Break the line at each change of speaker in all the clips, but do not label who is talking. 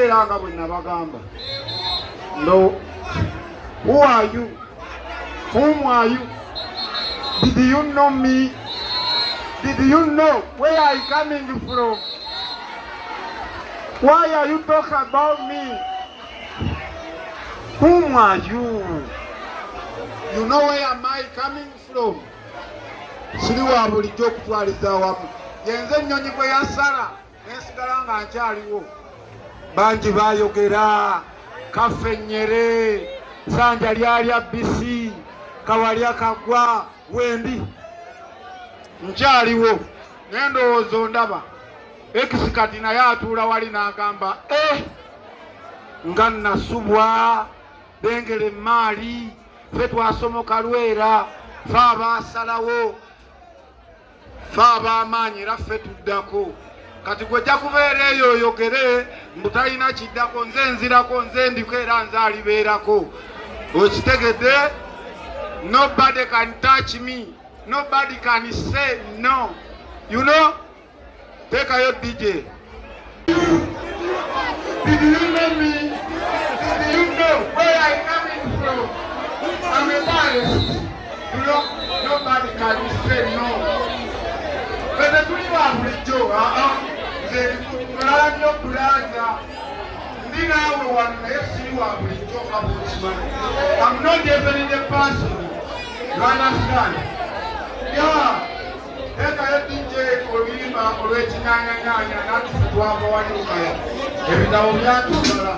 era nga bwe nabagamba. No. Who are you? Whom are you? Did you know me? Did you know where I coming from? Why are you talking about me? Whom are you? You know where am I coming from? Siri wa bulijjo okutwaliza wamu. Yenze ennyonyi bwe yasala nensigala nga nkyaliwo. Bangi baayogera, Kafennyere, Sanja lyalya bbisi, Kawalya kagwa, wendi. Nkyaliwo, naye ndowooza ondaba. Ekisi kati naye atuula wali n'agamba, nga nasubwa, bengere emaali, ffe twasomoka Lwera, ffe abaasalawo, ffe ab'amaanyi era ffe tuddako. Kati gwejja kubeera eyo oyogere mbu talina kiddako, nze nzirako, nze ndiko era nze alibeerako. Okitegedde? Nobody can touch me. Nobody can say no. You know? Take your DJ. Did you know me? Did you know where I coming from? I'm a virus. You know? Nobody can say no. But the people are with Joe. They plan your plaza. I'm not even the person. You understand? Yeah. Eka yo DJ Olima olw'ekinyanyanyanya natufutwako wanyukaya. Ebitabo byatusala.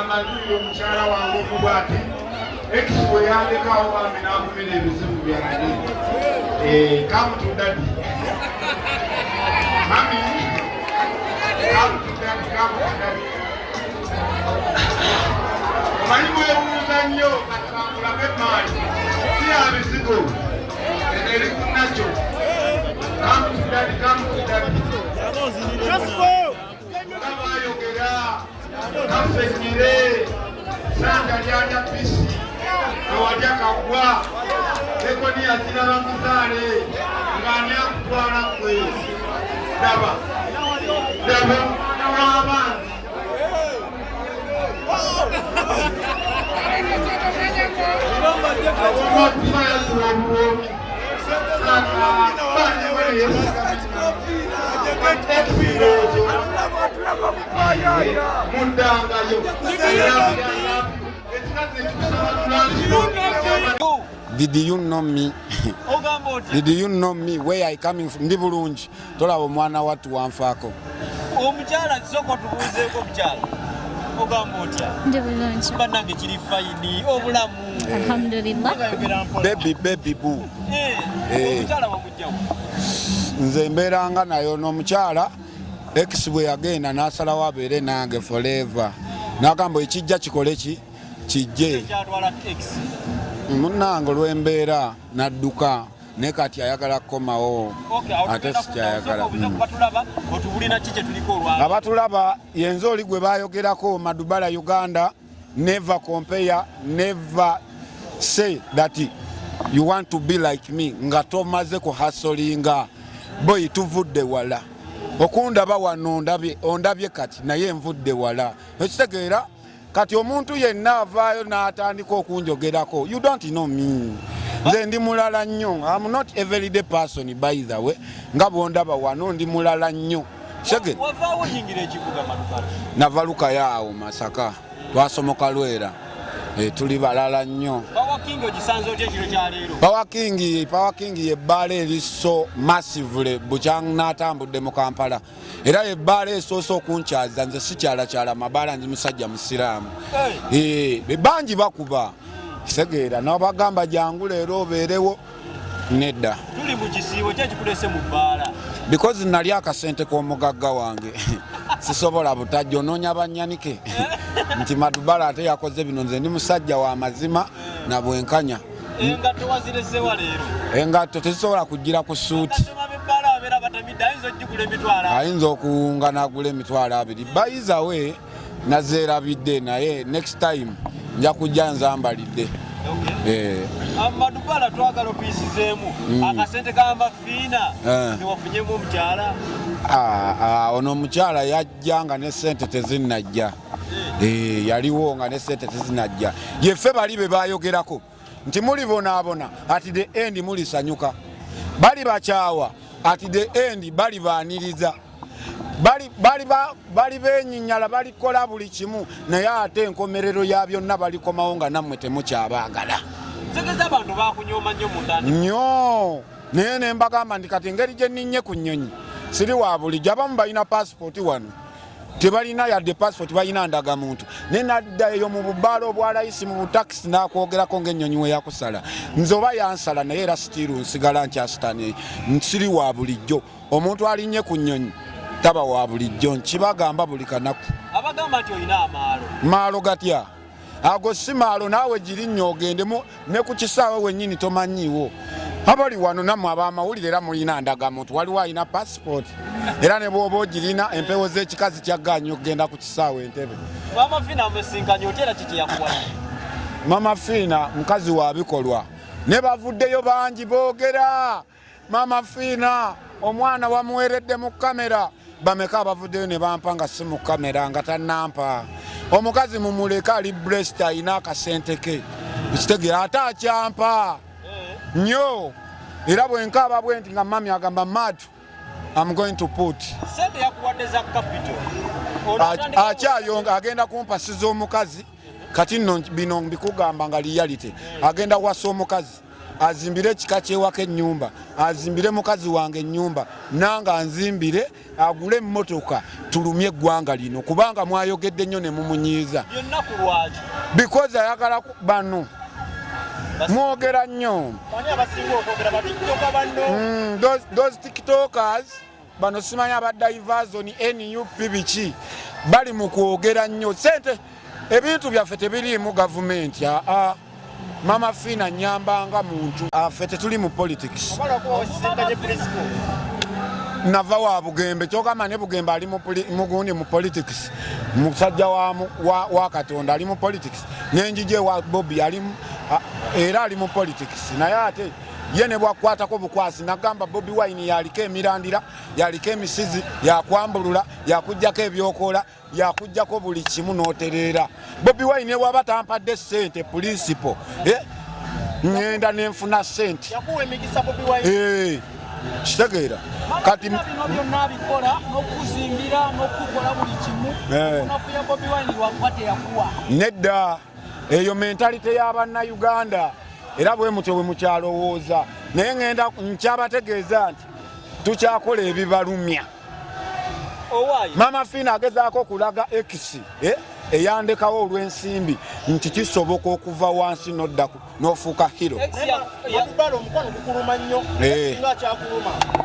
Madubala omukyala wange omubwati ekisibo yandekawo bambi n'akumira ebizibu byange. Come to daddy. Mami,
Did you know me? Did you know me? Where I coming from? Ndi bulungi. Tolaba omwana wattu wanfaako.
Omukyala soko tubuuzeeko omukyala. Ogamba otya?
Ndi bulungi.
Bannange kiri fayini obulamu.
Alhamdulillah.
Baby boo.
Omukyala wamugjawo.
Nze mbeeranga nayo n'omukyala ex bwe yagenda n'asalawo abeere nange forever. N'agamba ekijja kikole ki? Kijje. Munnange olw'embeera n'adduka ne kati ayagala kukomawo ate sikyayagala. Abatulaba yenza oli gwe baayogerako Madubala Uganda, never compare, never say that you want to be like me nga tomaze ku hasolinga boy tuvudde wala okundaba wano ondabye kati naye nvudde wala ekitegeera kati omuntu yenna avaayo n'atandika okunjogerako. You don't know me. Nze ndi mulala nnyo. I'm not everyday person by the way. Nga bwondaba wano ndi mulala nnyo. Shege.
Wavaawo yingira ekibuga Madubala.
Navaluka yaawo Masaka. Twasomoka Lwera. Tuli balala nnyo.
Power King ogisanze otya ekiro kya leero?
Power King ebbaala eriso massively bukyang n'atambudde mu Kampala. Era ebbaala esoosa okunkyaza nze sikyalakyala mabaala ndi musajja musiraamu. Bangi bakuba. Kisegeera n'abagamba jangu leero obeerewo nedda.
Tuli mu kisiibo kye kikulese mu bbaala.
Because nali akasente k'omugagga wange. Sisobola butajjo noonya bannyanike. Nti Madubala ate yakoze bino nze ndi musajja wa mazima na bwenkanya.
Engatto waziresewa leero.
Engatto tezisobola kugira ku suuti. Ayinza okuwunga n'agula emitwalo 2. By the way nazeerabidde naye next time nja kujja nzambalidde.
Madubala twagala opisizeemu akasente kamba Fiina newafunyemu omukyala.
Ono omukyala yajja nga ne sente tezinnajja. Yaliwo nga ne sente tezinnajja. Yeffe bali be baayogerako nti muli bonaabona ati the end mulisanyuka. Bali bakyawa ati the end bali baaniriza. Bali benyinyala balikola buli kimu naye ate enkomerero ya byonna balikomawo nga nammwe temukyabaagala.
Segeza abantu bakunyooma nnyo mu ndani.
Nnyo naye ne mbagamba ndi kati engeri gye nninnye ku nnyonyi siri wa bulijjo. Abamu balina passport wano tebalina yadde passport balina ndagamuntu naye nadda eyo mu bubbaala obwalayisi mu butakisi n'akwogerako ng'ennyonyi we yakusala. Nze oba yansala naye era sitiiru nsigala nkyasitani nsiri wa bulijjo. Omuntu alinnye ku nnyonyi taba wa bulijjo nkibagamba buli kanaku.
Abagamba nti olina amaalo.
Maalo gatya? Ago si maalo naawe girinnyo ogendemu ne ku kisaawe wennyini tomanyiiwo. Abali wano nammwe ab'amawulire era mulina ndagamuntu waliwo alina passport era ne bw'oba ogirina empewo z'ekikazi kyaggaanyi okgenda ku kisaawe Entebbe.
Mama Fiina musinkanye otya era kiki yakuwa?
Mama Fiina mukazi wa bikolwa ne bavuddeyo bangi boogera. Mama Fiina omwana wamuweredde mu kamera. Bameka abavuddeyo ne bampa nga si mu kamera nga tannampa. Omukazi mumuleka ali blessed ayina akasente ke. Ekitegeera ate akyampa nnyo era bwenkaaba bwenti nga mami agamba Madu I'm going to put.
Sente yakuwadde za capital.
Akyayonga agenda kumpasiza omukazi kati nno bino mbikugamba nga reality. Agenda wasa omukazi azimbire ekika kyewaka ennyumba, azimbire mukazi wange ennyumba, nanga anzimbire agule emmotoka tulumye eggwanga lino kubanga mwayogedde nnyo ne mumunyiiza.
Byonna ku lwaki?
Because ayagala bano mwogera nnyo. Those tiktokers bano simanyi abadivazoni NUP biki bali mu kwogera nnyo. Sente ebintu byaffe tebiriimu gavumenti. Mama Fiina nyambanga muntu affe tetuli mu politics. Nava wa Bugembe kyogamba ne Bugembe ali mugundi mu politics. Musajja wa Katonda ali mu politics. Nenjije wa Bobby ali era ali mu politics. Naye ate ye ne bwakwatako bukwasi nagamba Bobi Wine yaliko emirandira yaliko emisizi yakwambulula yakujjako ebyokola yakujjako buli kimu n'otereera Bobi Wine waba tampadde ssente principal ngenda nenfuna ssente
yakuwa emikisa Bobi Wine
kitegeera kati
bino byonna abikola n'okuzimbira n'okukola buli kimu okunafuya Bobi Wine wakwate yakuwa
nedda eyo mentalite y'Abannayuganda era bwe mutyo bwe mukyalowooza naye ngenda nkyabategeeza nti tukyakola ebibalumya Mama Fiina agezaako okulaga X eyandekawo olw'ensimbi nti kisoboka okuva wansi n'oddaku n'ofuuka hero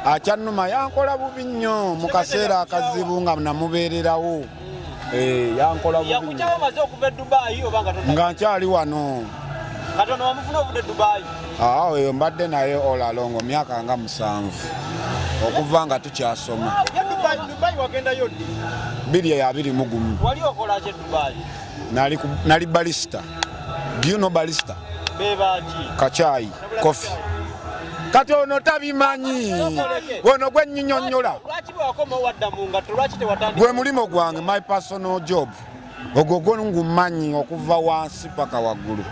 akyannuma yankola bubi nnyo mu kaseera akazibu nga namubeererawo yankola bubi nga nkyali wano eyo mbadde naye olalongo myaka nga 7 okuva nga tukyasoma 2021 nali balista. Do you know balista? Kachai coffee kati ono tabimanyi ono gwe nnyinnyonnyola gwe mulimo gwange my personal job ogwo ngumanyi okuva wansi paka waggulu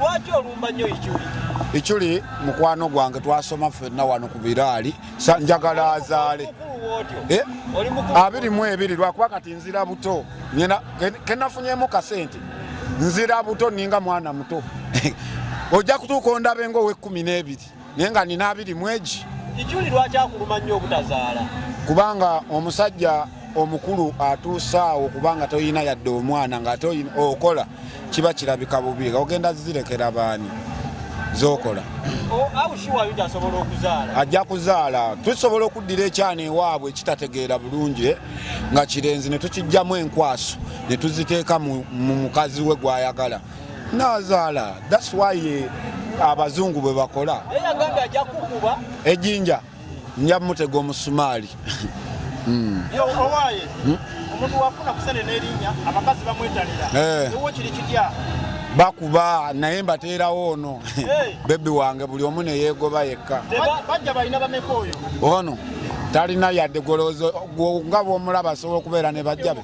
ikyuli mukwano gwange twasoma ffenna wano ku biraali njagala azaale 22 lwakuba kati nzira buto kenafunyemu kasente nzira buto ninga mwana muto ojja kutuuka ondabe nga owe12 naye nga nina 20
ikyuli lwaki akuluma nnyo obutazaala
kubanga omusajja omukulu atuusaawo kubanga toyina yadde omwana nga okola kiba kirabika bubi ogenda zirekera baani zokola ajja kuzaala tusobola okuddira ekyana ewaabwe kitategeera bulungi nga kirenzi ne tukijjamu enkwaso ne tuziteeka mu mukazi we gwayagala nazaala. That's why abazungu bwe bakola ejjinja nja mutega omusumaali
omuntu wafuna kusene n'erinnya abakazi bamwetalira ewo kiri kitya
bakuba naye mbateerawo ono bebi wange buli omu ne yeegoba yekka
bajja balina bameka oyo
ono talina yadde golozo nga bw'omulaba asobola okubeera ne bajja be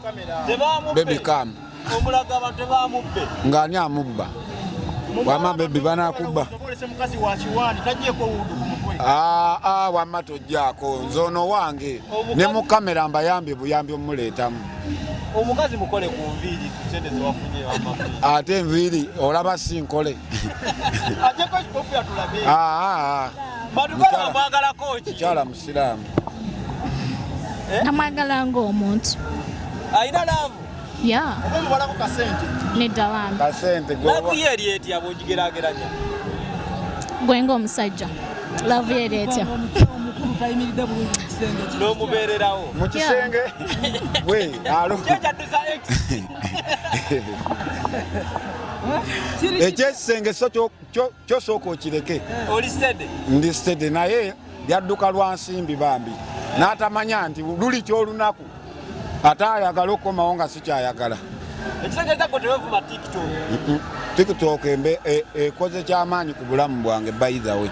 bebi kamu
omulaga abantu tebamubbe
ng'ani amubba wama bebi banakubba wama tojjaako nze ono wange ne mu kamera mbayambye buyambi omuleetamu
omukazi mukole ku nviiri kusente zewafunye
ate enviiri olaba si nkole
ajeko ekikofu yatulabe Madubala mwagala koki
mukyala musiraamu
namwagala ng'omuntu
ayina laavu omubalako kasente
nedda wange
kasente
laavu ye eri etya bw'ogigeraageranya
gwe ng'omusajja laavu ye eri etya
n'omubeererawo
mu kisenge we
kyejadduza X
ekyekisenge so kyosooka okireke
oli sede
ndi sede naye lyadduka lwa nsimbi bambi n'atamanya nti luli kyolunaku ate ayagala okukomawo nga sikyayagala
ekitegeeza gwe tewevuma
tiktok ekoze kyamaanyi ku bulamu bwange by the way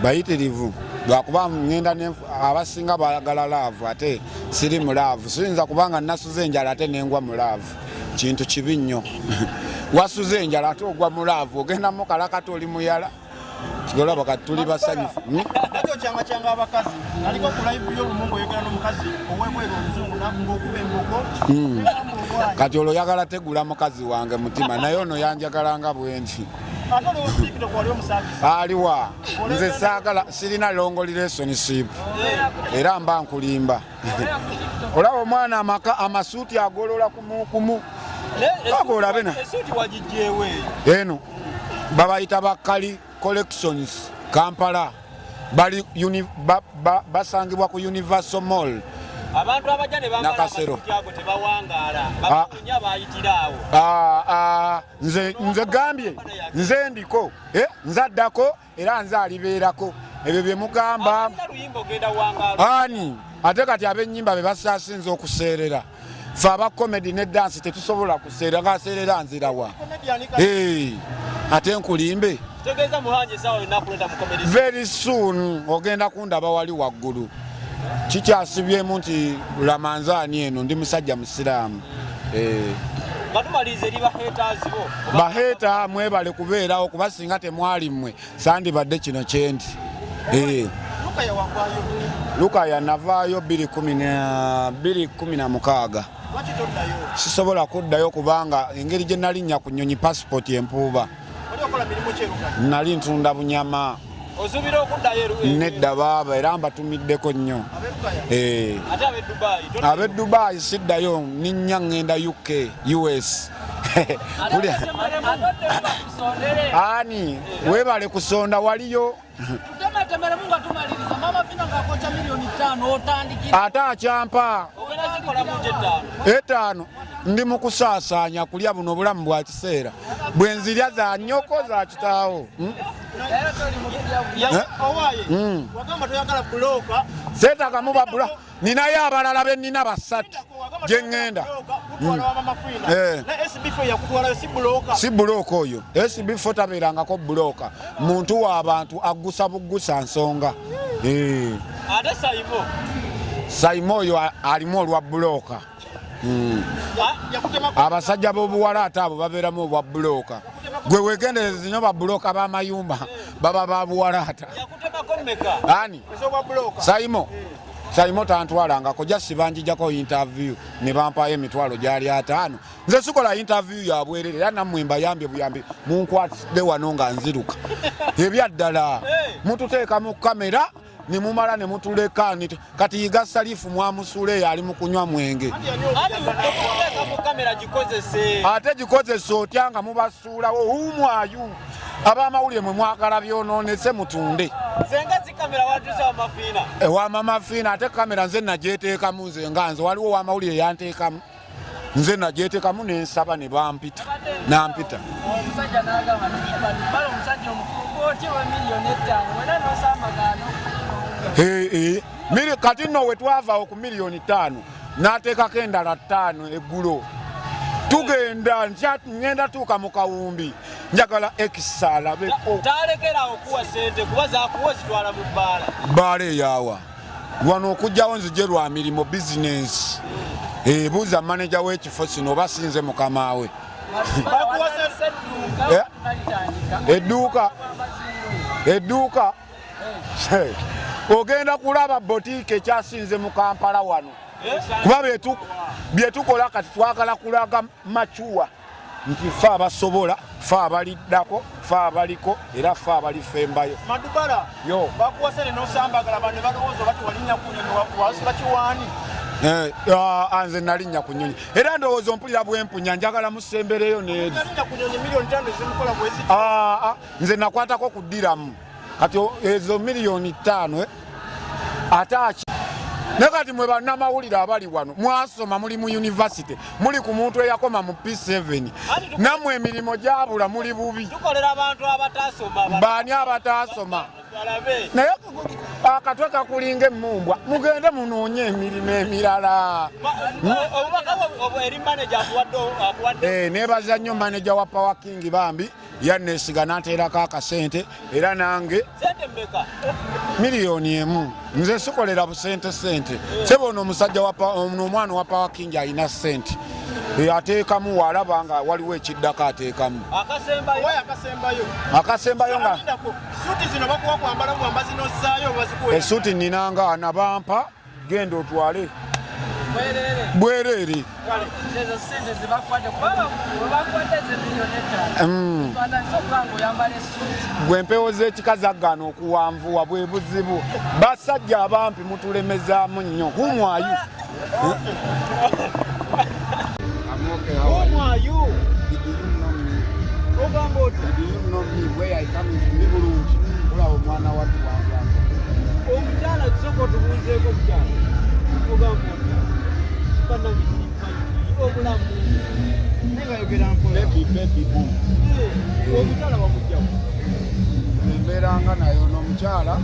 bayitirivu lwakuba ngenda abasinga bayagala laavu ate siri mu laavu siyinza kubanga nasuze enjala ate nengwa mu laavu kintu kibi nnyo wasuze enjala ate ogwa mu laavu ogenda mu kalakati oli muyala kigolaba kati tuli basanyufu
kyanga abakazi aliko ku live y'olumongo oyogera n'omukazi owebwera omuzungu ng'okuba embogo
kati olwo oyagala tegula mukazi wange mutima naye ono yanjagalanga bwendi aliwa nze saagala sirina longo relationship era mba nkulimba olaba omwana amasuuti agolola kumukumu agolabe na eno babayita bakali collections Kampala bali basangibwa ku Universal Mall
abantu abajja ne bambala amasuuti ago tebawangaala bakunya bayitiraawo
nze gambye nze ndiko nze addako era nze alibeerako ebyo bye mugamba ani ate kati ab'ennyimba be basaasinze okuseerera ffe aba comedy ne dansi tetusobola kuseerera ng'aseerera nzirawa ate nkulimbe
Tegeza muhanje sawa enaku leta mukomedi.
Very soon ogenda kundaba wali waggulu. Kikyasibyemu nti Ramanzani eno ndi musajja musiraamu.
Batumalize liba haters bo.
Baheta mwebale kubeerawo kuba singa temwali mmwe sandibadde kino kyendi.
Luka ya wangwayo.
Luka ya navaayo 2016.
Lwaki toddayo?
Sisobola kuddayo kubanga engeri gye nalinnya ku nnyonyi passport empuuba.
Oli okola mirimu ki Luka?
Nali ntunda bunyama.
Osubira okuddayo
Nedda baaba era mbatumiddeko nnyo.
Ate abe Dubai.
Abe Dubai siddayo ninnya ngenda UK, US. Ani webale kusonda waliyo.
Tutemetemere munga tumaliriza mama Fiina ngakocha milioni 5 otandikira.
Ata akyampa.
Ogenda zikola muje
5 ndi mu kusaasaanya kulya buno bulamu bwa kiseera. Bwe nzirya za nnyoko za kitaawo.
Wagamba toyagala buloka.
Seetaaga muba buloka. Ninayo abalala be nnina basatu gye ŋŋenda. Si buloka oyo. SB4 tabeerangako buloka. Muntu w'abantu aggusa buggusa nsonga.
Ate
Saimo oyo alimu olwa buloka. Abasajja b'obuwala ate abo babeeramu obwa buloka. Gwe weegendereze nnyo babuloka b'amayumba baba ba buwalaata. Ani? Saimo tantwalangako jasi banjijako interview ne bampayo emitwalo gyali 5. Nze sikola interview ya bwerere era nammwe mbayambye buyambi munkwatidde wano nga nziruka. Ebyaddala mututeeka mu kamera ne mumala ne mutuleka kati yiga Salifu mwamusule ali mu kunywa mwenge. Ate gikozese otya nga mubasuulawo umwayu abamawulire mwe mwagala byonoonese mutunde.
Zenga zikamera watuza wa Mafiina.
Wa mama Fiina ate kamera nze najeteekamu nze nga nze waliwo wamawulire yanteekamu. Nze najeteekamu n'ensaba ne bampita. Nampita.
Omusajja n'agamba balo omusajja omukulu oti wa milioni 5 wena n'osamagano.
Kati nno we twavaawo ku milioni 5 n'ateekako endala 5 eggulo. Tugenda ngenda tuuka mu kawumbi njagala ekisala beko.
Talekera okuwa sente kuba zakuwa zitwala mu bbaala.
Bbaala eyaawa. Wano okujjawo nzije lwa mirimo business. Buuza manager w'ekifo kino oba sinze mukama we. Edduuka. Ogenda kulaba boutique ekyasinze mu Kampala wano. Kuba byetukola kati twagala kulaga machuwa nti fe abasobola fe abaliddako fe abaliko era fe abalifembayo.
Madubala
yo
bakuwasene n'osambagala bano balowooza bati walinnya ku nnyonyi wasi bakiwaani.
Anze nalinnya ku nnyonyi era ndowooza ompulira bwempunya njagala musembereyo n'eri. Nze nakwatako kuddiramu kati ezo milioni 5 ataki nekati mwe bannamawulire abali wano mwasoma muli mu university muli ku muntu eyakoma mu P7 nammwe emirimu gyabula muli bubi.
Tukolera abantu abatasoma.
Baani abatasoma? Naye akatwe kakulinga emmumbwa mugende munoonye emirimu emirala. Nebaza nnyo manager wa Power King bambi yanneesiga n'anteerako akasente era nange milioni 1. Nze sikolera busente sente. Sebono omusajja omwana wa Power King alina sente. Ateekamu walaba nga waliwo ekiddako ateekamu. Akasembayo nga
suuti zino bakuwa kwambala mwambazi n'ossaayo bazikuwe.
Esuuti ninanga anabampa genda otwale. Bwerere. Gwe mpewo z'ekikazagano okuwanvuwa bwe buzibu. Basajja abampi mutulemezaamu nnyo. Whom are you? I'm okay.
Whom are you?
Did you know me?
Ogamba oti.
Did you know me where I come from? Ndi bulungi. Olaba omwana wattu wanvanga.
Omukyala kisoko tubuuzeeko omukyala. Ogamba oti. Obulamu negayogera mpola
baby boom.
Omukyala wamugjawo
embeeranga nayo n'omukyala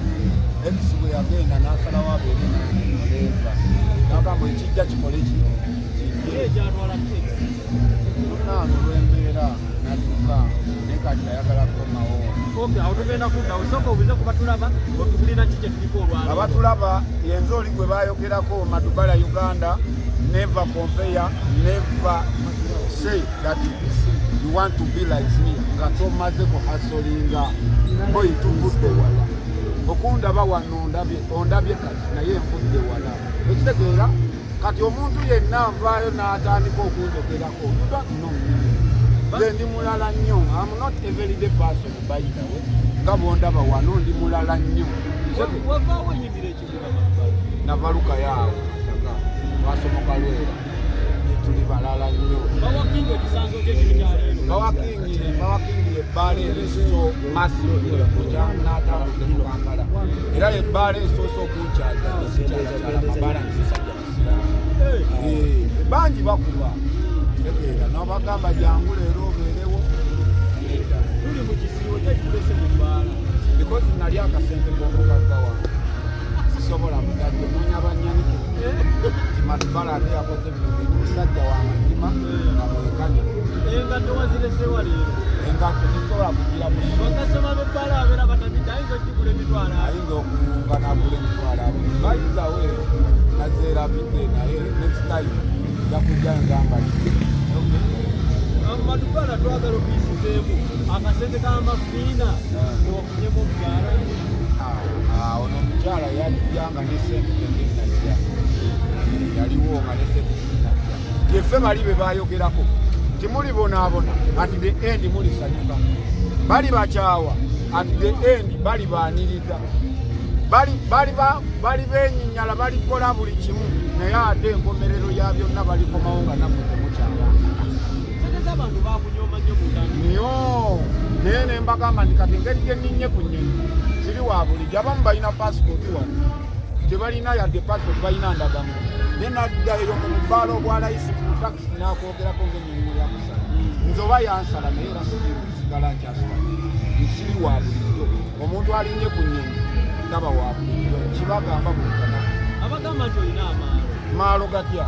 ekisi bwe yagenda n'asalawo abeere naeva nagamba ekijja kikole kino
ekyatwala
naano lwembeera natuka nekati ayagala kukomawo.
Okay, awo tugenda kudda osooka obuze ku batulaba otubulina kiki ekiriko olwala.
Abatulaba yenzooli gwe baayogerako Madubala Uganda, never compare, never say that you want to be like me. Nga tomaze kuhasolinga boy tuvudde wala. Okundaba wano ondabye kati naye nvudde wala. Ekitegeera kati omuntu yenna avaayo n'atandika okunjogerako. You don't know me. Nze ndi mulala nnyo. I'm not a very day person by the way. Nga bondaba wano ndi mulala nnyo.
Wavaawo ennyimira ekigula
Navaluka yaawo. Basomoka lwera. Tuli balala nnyo.
bawakinga ekisanzo ky'ekirikyaleero.
Bawakingi ebbaala eriso massive n'atambudde mu Kampala. Era ebbaala esoose okunkyaza ekikyakyala amabaala nzisajja basiraamu. Bangi bakuba. Tegeera n'abagamba jangu leero obeerewo.
Tuli mu kisiibo kyekitulese mu bbaala.
Because nali akasente k'omugagga wange. Sisobola mudadde noonya bannyanike. Madubala ate yakoze bintu musajja wa mazima nga mwekanira.
Engatto waziresewa leero.
Engatto tesobola kugira musu.
Bakasoma b'ebbaala abeera batamidde ayinza okigula emitwalo abiri.
Ayinza okulunga n'agula emitwalo abiri. Bayinzawe nazeerabidde naye next time nja kujja ngamba
Madubala twagala okuyisizeemu akasente k'amafiina newafunyemu omukyala.
Ono omukyala yajjanga ne sente tezinajja. Yaliwo nga ne sente tezinajja. Yeffe bali be baayogerako nti mulibonaabona at the end mulisanyuka. Bali bakyawa at the end bali baaniriza. Bali beenyinyala balikola buli kimu naye ate enkomerero ya byonna balikomawo nga nammwe temukyawangana.
Abantu bakunyooma nnyo mutandika.
Nnyo naye ne mbagamba nti kati engeri gye nninye ku nnyonyi ziri wa bulijjo. Abamu balina pasipoti wano tebalina yadde pasipoti balina ndagamu. Ne nadda eyo mu bubbaala obwa layisi ku takisi n'akwogerako ng'ennyonyi yakusala. Nze oba yansala naye era sigala nkyasala. Nsiri wa bulijjo. Omuntu alinnye ku nnyonyi taba wa bulijjo. Kibagamba buli kanaku.
Abagamba nti olina amaalo.
Maalo gatya?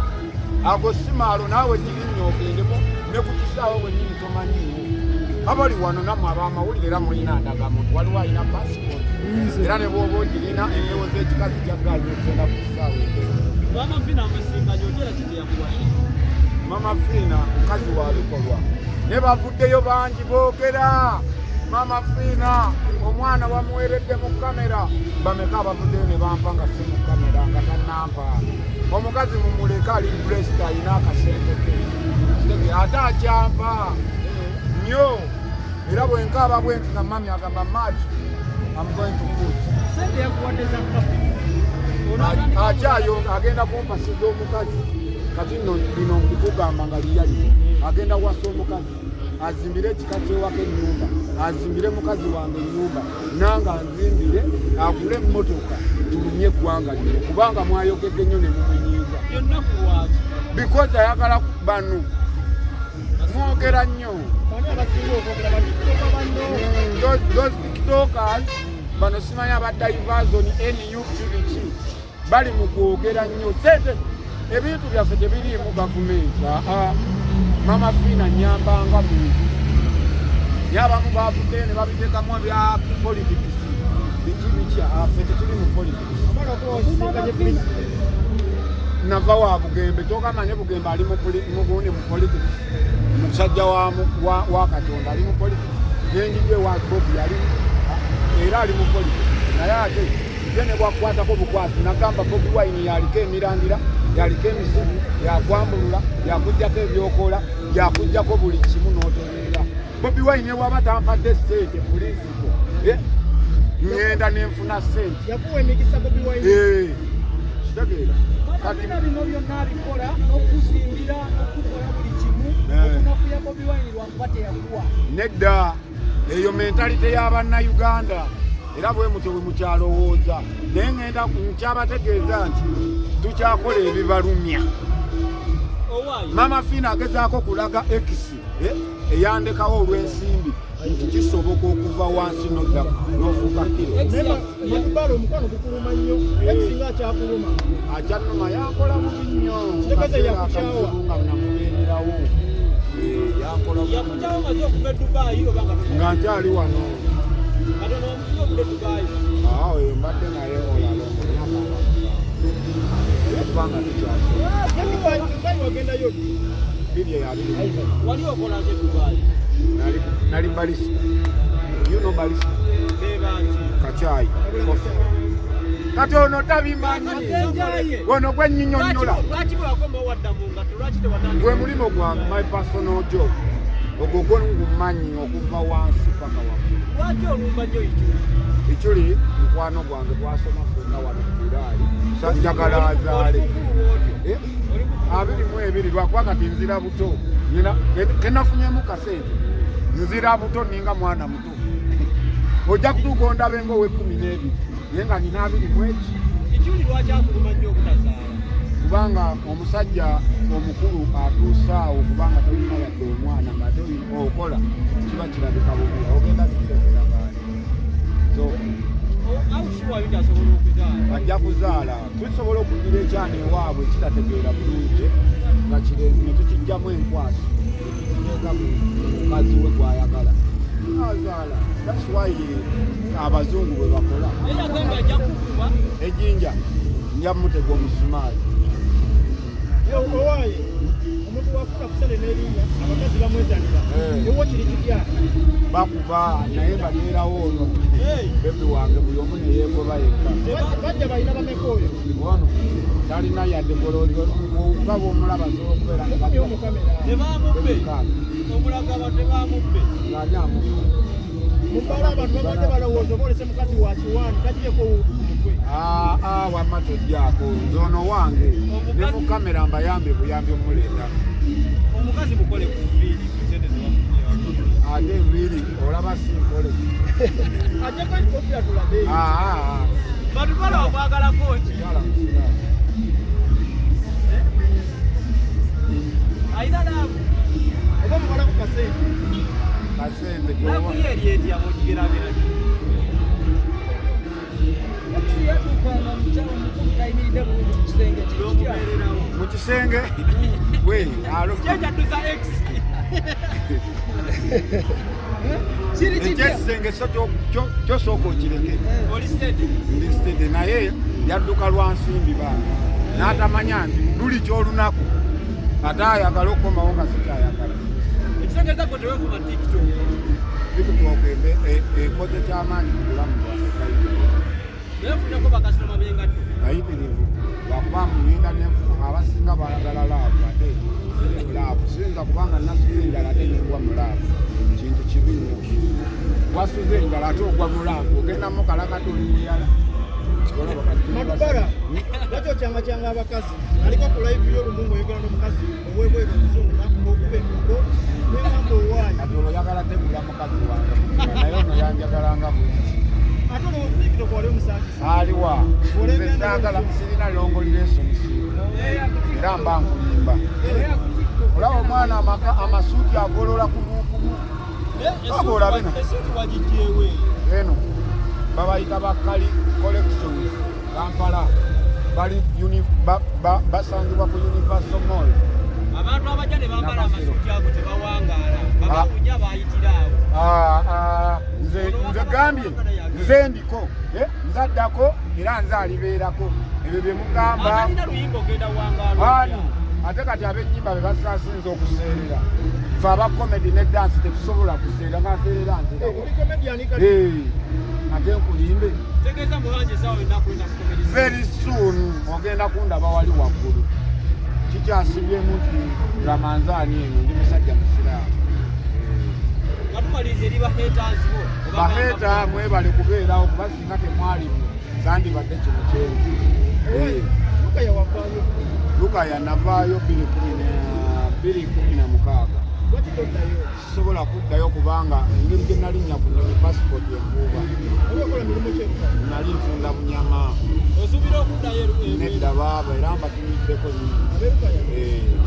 Ago si maalo naawe girinnya ogendemu ne ku kisaawe wennyini tomanyiiwo. Abali wano nammwe ab'amawulire era mulina ndagamuntu waliwo alina pasipoti. Era ne bw'oba ogirina empewo z'ekikazi kya gaali okugenda ku kisaawe empewo.
Mama Fiina amasinganyo okyera kiti yakuwashe.
Mama Fiina mukazi wa bikolwa. Ne bavuddeyo bangi boogera. Mama Fiina omwana bamuweredde mu kamera. Bameka abavuddeyo ne bampa nga si mu kamera nga tannampa. Omukazi mumuleka ali blessed alina akasente ke. Ate akyampa nnyo. Era bwenkaaba bwenti nga mami agamba Mati, I'm going to put.
Sente yakuwadde za kafe.
Akyayo agenda kumpasiza omukazi. Kati nno lino ndikugamba nga liyali. Agenda wasa omukazi. Azimbire ekika kyewaka ennyumba. Azimbire mukazi wange ennyumba. Nanga anzimbire agule emmotoka tulumye eggwanga lino. Kubanga mwayogedde nnyo ne mumunyiiza.
Yonna kuwaaki.
Because ayagala bano. Mwogera nnyo.
Bani abasinga okwogera batiktoka banno.
Those tiktokers bano simanya abadivazoni NUPBC bali mu kwogera nnyo. Sente ebintu byaffe tebiriimu gavumenti. Mama Fiina nyambanga muntu. Yabamu bavuddeyo ne babiteekamu ebya politics. Biki ffe tetuli mu politics. Nava wa Bugembe kyogamba ne Bugembe ali mugundi mu politics. Musajja wa Katonda ali mu politics. Yenjije wa Bob yali era ali mu politics. Naye ate ye ne bwakwatako bukwasi nagamba Bobi Wine yaliko emirandira yaliko emisimu yakwambulula yakujjako ebyokola yakujjako buli kimu n'otereera. Bobi Wine waba tampadde sente pulinsipo ngenda nenfuna sente
yakuwa emikisa Bobi Wine.
Kitegeera
kati bino byonna abikola n'okuzimbira n'okukola buli kimu okunafuya Bobi Wine lwakuba teyakuwa.
Nedda eyo mentalite y'Abannayuganda era bwe mutyo bwe mukyalowooza. Naye ngenda nkyabategeeza nti tukyakola ebibalumya. Mama Fiina agezaako kulaga X eyandekawo olw'ensimbi nti kisoboka okuva wansi n'ofuuka kiro.
Madubala omukwano gukuluma nnyo. X nga akyakuluma.
Akyannuma yakola bubi nnyo.
Kitegeeza yakukyawa.
Nga namubeererawo. yankola
yakutawo maze okuva e Dubai obanga
nga nkyali wano
katono omufuna okudde Dubai
awo mbadde naye olalo kubanga
Dubai wagendayo
bibye yabiri
wali okola nze Dubai
nali balisi balisi
bebanji
kachayi katono tabimanyi wono gwenyinyonnyola
lwaki bwewakoma wadda mu ngatto lwaki tewatandika
gwe mulimo gwange my personal job ogwo gwengumanyi okuva wansi paka waggulu
lwaki olumba nnyo
Ichuli mukwano gwange gwasoma fenna wano kiraali njagala azaale 22 lwakuba kati nzira buto kenafunyemu kasente nzira buto ninga mwana muto ojja kutuuka ondabe ng'owe12 naye nga nina 21
Ichuli lwaki akuluma nnyo obutazaala
kubanga omusajja omukulu atuusaawo kubanga tolina yadde omwana nga okola kiba kirabika bubi ogenda zikirekera baani ajja kuzaala tusobola okugira ekyana ewaabwe kitategeera bulungi nga kirenzi ne tukijjamu enkwasi ekiteeka mukazi we gwayagala azaala that's why abazungu bwe bakola ejjinja nja mutega omusumaali
owaye omuntu wafuna kusale n'erinnya abakazi bamwettanira ewo kiri kitya
bakuba naye babeerawo ono bebi wange buli omu ne yeegoba yekka
bajja balina bameka oyo
ono talina yadde gololiro nga bw'omulaba asobola okubeera
tebamubbe omulagaba tebamubbe
ng'ani amubbe
mubbala abantu babadde balowooza oba olese mukazi wa kiwani tagireko owuutu ku mutwe
wamma tojjaako nze ono wange ne mu kamera mbayambe buyambi omuleeta
omukazi mukole ku nviiri sente zebafunye
ate enviiri olaba sinkole
ajjako ekikofiira tulabe Madubala omwagala koki ayina laavu oba mumala ku kasente laavu ye eri etya mugigerabira
mu kisenge we
jajadduza x
ekyekisenge so kyosooka okireke
oli sede
ndi sitede naye yadduka lwa nsimbi baana n'atamanya nti luli kyolunaku ate ayagala okukomawo nga sikyayagala
ekitegeeza ko tewefuna tiktok
tiktok ekoze kyamaanyi mu bulamu bwange
nefunako bakasitoma bengatto
bayitirivu lwakuba mulinda nenfuna abasinga bayagala laavu ate siri laavu siyinza kubanga nasuza enjala ate negwa mu laavu kintu kibi nnyo wasuza enjala ate ogwa mu laavu ogendamu kalakati olimuyala
Madubala lwaki okyangakyanga abakazi aliko ku live y'olumungu oyogera n'omukazi owebweru omuzungu okuba embugo nemamba owaayi
kati olwoyagala tegula mukazi wange naye ono yanjagalanga bwingi
ate olwotiktok wali omusangisa
aliwa nze saagala sirina longolirensonisi era mba nkulimba olaba omwana amasuuti agolola kumukumu agolabe
esuuti wagijjeewe
eno babayita bakali collections Kampala bali basangibwa ku Universal Mall
abantu abajja ne bambala amasuuti ago tebawangaala babawunya bayitirawo
nze gambye nze ndiko nzaddako era nze alibeerako ebyo bye mugamba
atalina luyimba ogenda wangaala
ate kati ab'ennyimba be basaasinza okuseerera fe aba comedy ne dance tetusobola kuseera ng'aseerera nzira ate nkulimbe
tegeeza mulanje sawa enakwenda mukomedi
very soon ogenda kundaba wali waggulu kikyasibyemu nti ramanzaani eno ndi musajja musiraamu
katumaliriza eri baheetazibo
baheeta mwebale kubeerawo kuba singa temwalimu zandibadde kino kyenzi lukaya navaayo 2016 sisobola kuddayo kubanga engeri gye nalinnya ku nnyonyi passport enkuuba nali nfunda bunyama
osuubira okuddayo
nedda baaba era mbatumiddeko nnyini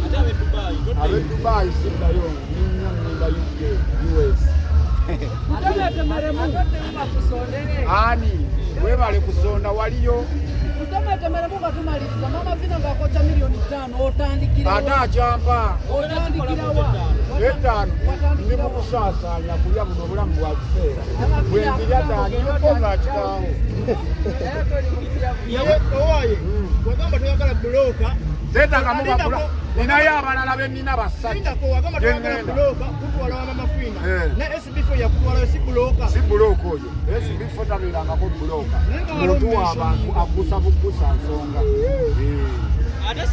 ate
ab'e Dubai siddayo ninnyo nninda UK US ani webale kusonda waliyo
Temetemere muka tumaliriza mama Fiina ngakocha milioni 5 otandikira.
Atachampa.
Otandikira wa.
Etano ndi mukusasanya kulya buno obulamu bwa kiseera bwenzirya tani yokoza kitawo
Owaye wagamba toyagala buloka
zetanga mubakula ninayo abalala bennina basatu
wagamba toyagala buloka kutwala wa mama Fiina ne SB4 yakutwala si buloka
oyo SB4 tabeerangako buloka muntu w'abantu agusa bugusa nsonga
ate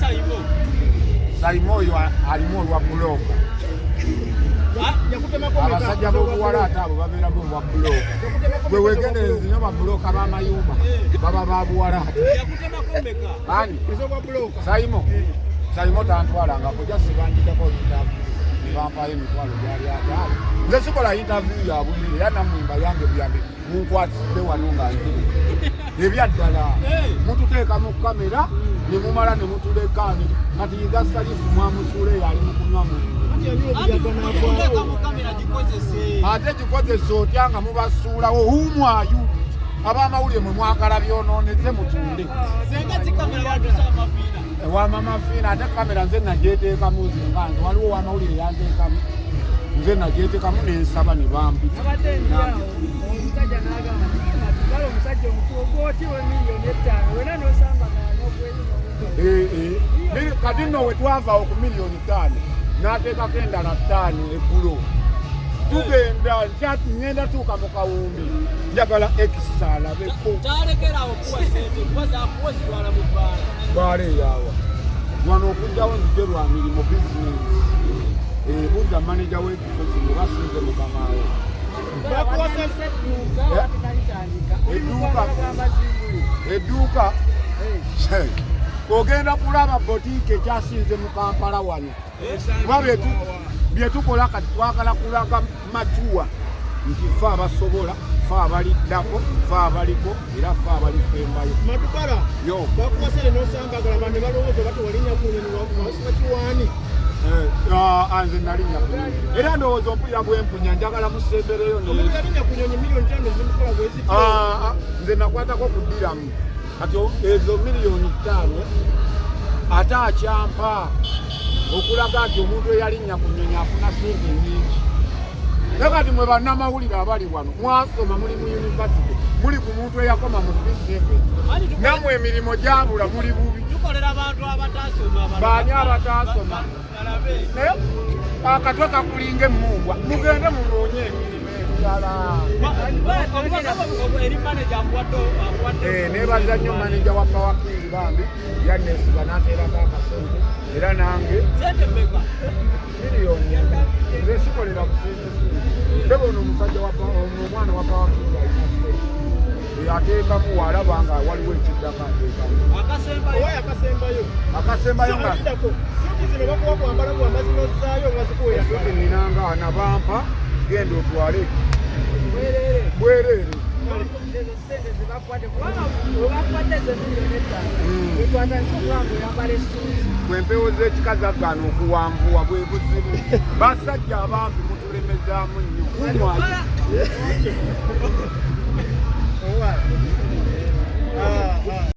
Saimo oyo alimu olwa buloka abasajja b'obuwala ate abo babeeramu olwa buloka gwe wegendereza nnyo babuloka b'amayumba baba babuwala ani Saimo tantwalangako jja sibanjideko interview ne bampayo emitwalo gyali ataali nze sikola interview ya bwirire era namwimba yange byambe munkwatisibbe wano nga nziri ebyaddala mututeeka mu kamera ne mumala ne mutulekaani kati yiga salifu mwamusuula eyo ali mu kunywa mu ate gikozesa otya nga mubasuulawo humwayu ab'amawulire mwe mwagala byonooneze mutunde ewa mama Fiina ate kamera nze nagyeteekamu zinga nze waliwo ow'amawulire yanteekamu nze nagyeteekamu nensaba ne bampita kati nno we twavaawo ku miliyoni 5 n'ateekako endala 5 eggulo tugenda ngenda tuuka mu kawumbi njagala ekisaalabeko baala eyaawa wano okujjawo nzije lwa mirimu bizinesi buuza maneja w'ekifo kino basinze mukamaawe edduuka ogenda kulaba botiike ekyasinze mu Kampala wano kuba byetukola kati twagala kulaga macuwa nti fe abasobola fe abaliddako fe abaliko era fe abalifembayo
Madubala
yo
bakumasere n'osangagala ne balowooza bati walinnya ku nyonyi wasiba kiwaani
nze nalinnya ku nyonyi era ndowooza ompulira bwempunya njagala musembereyo
yalinnya ku nyonyi miliyoni 5 zimukola bweziti
nze nakwatako kuddiramu kati ezo miliyoni 5 ate akyampa okulaga nti omuntu eyalinnya ku nnyonyi afuna sente nnyingi naye kati mwe bannamawulire abali wano mwasoma muli mu yunivasite muli ku muntu eyakoma mu P7 nammwe emirimu gyabula muli bubi baani abataasoma naye akatwe kakulinga emmungwa mugende munoonye emirimu ebirala nebaza nnyo maneja wa Powerking bambi yanesiba n'ateerako akasente era nange miliyoni nze sikolera ku sente sebo ono omusajja omwana wa Powerking alina sente ateekamu walaba nga waliwo ekiddako ateekamu akasembayo nga
zino bakuwa kwambala bwambazi n'ozzaayo nga zikuweera
esuti ninanga anabampa genda otwale bwereere bwempewo z'ekika zaggana okuwanvuwa bwe buzibu basajja abambi mutulemezaamu nnyo kumwayo